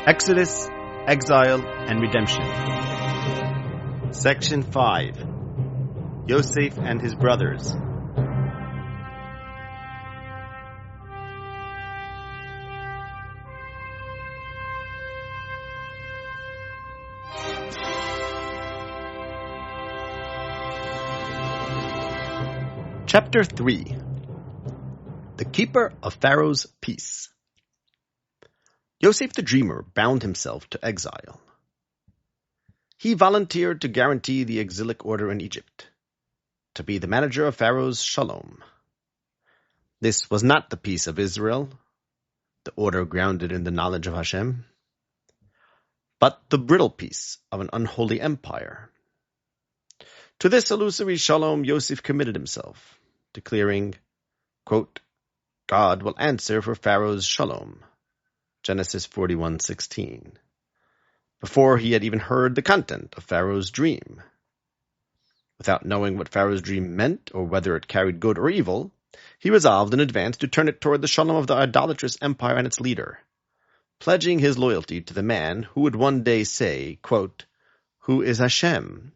Exodus, Exile and Redemption. Section 5. Yosef and his brothers. Chapter 3. The Keeper of Pharaoh's Peace. Yosef the Dreamer bound himself to exile. He volunteered to guarantee the exilic order in Egypt, to be the manager of Pharaoh's shalom. This was not the peace of Israel, the order grounded in the knowledge of Hashem, but the brittle peace of an unholy empire. To this illusory shalom Yosef committed himself, declaring, quote, God will answer for Pharaoh's shalom. Genesis 41:16. Before he had even heard the content of Pharaoh's dream. Without knowing what Pharaoh's dream meant or whether it carried good or evil, he resolved in advance to turn it toward the shalom of the idolatrous empire and its leader, pledging his loyalty to the man who would one day say, quote, Who is Hashem?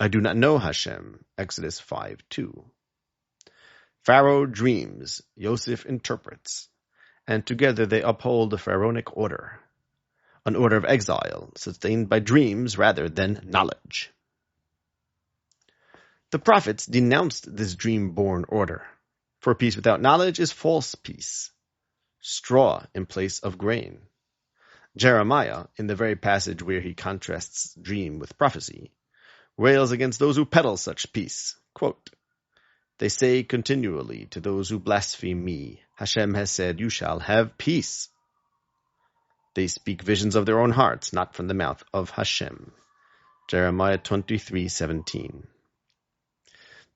I do not know Hashem. Exodus 5:2. Pharaoh dreams, Yosef interprets, and together they uphold the pharaonic order, an order of exile sustained by dreams rather than knowledge. The prophets denounced this dream-born order, for peace without knowledge is false peace, straw in place of grain. Jeremiah, in the very passage where he contrasts dream with prophecy, rails against those who peddle such peace. Quote, They say continually to those who blaspheme me, Hashem has said, you shall have peace. They speak visions of their own hearts, not from the mouth of Hashem. Jeremiah 23:17.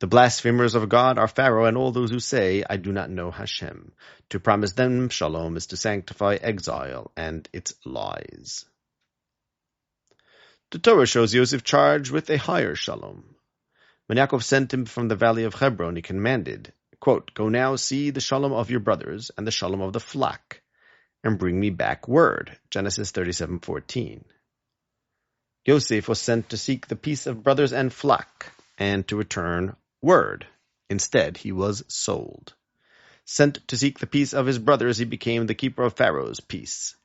The blasphemers of God are Pharaoh and all those who say, I do not know Hashem. To promise them shalom is to sanctify exile and its lies. The Torah shows Yosef charged with a higher shalom. When Yaakov sent him from the valley of Hebron, he commanded, quote, Go now see the shalom of your brothers and the shalom of the flock, and bring me back word. Genesis 37:14. Yosef was sent to seek the peace of brothers and flock, and to return word. Instead, he was sold. Sent to seek the peace of his brothers, he became the keeper of Pharaoh's peace,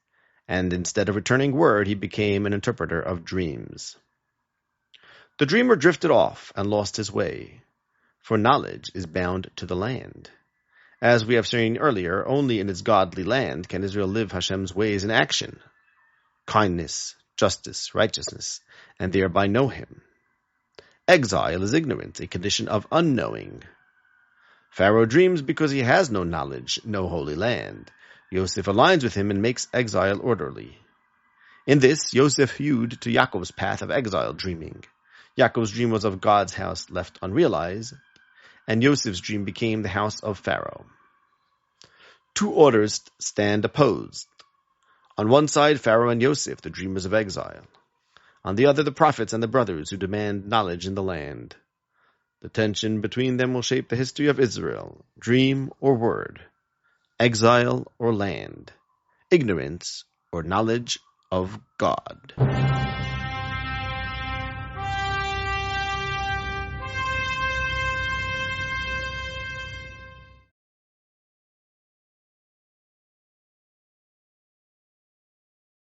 and instead of returning word, he became an interpreter of dreams. The dreamer drifted off and lost his way, for knowledge is bound to the land. As we have seen earlier, only in its godly land can Israel live Hashem's ways in action, kindness, justice, righteousness, and thereby know him. Exile is ignorance, a condition of unknowing. Pharaoh dreams because he has no knowledge, no holy land. Yosef aligns with him and makes exile orderly. In this, Yosef hewed to Yaakov's path of exile dreaming. Yaakov's dream was of God's house left unrealized, and Yosef's dream became the house of Pharaoh. Two orders stand opposed. On one side, Pharaoh and Yosef, the dreamers of exile. On the other, the prophets and the brothers who demand knowledge in the land. The tension between them will shape the history of Israel, dream or word, exile or land, ignorance or knowledge of God.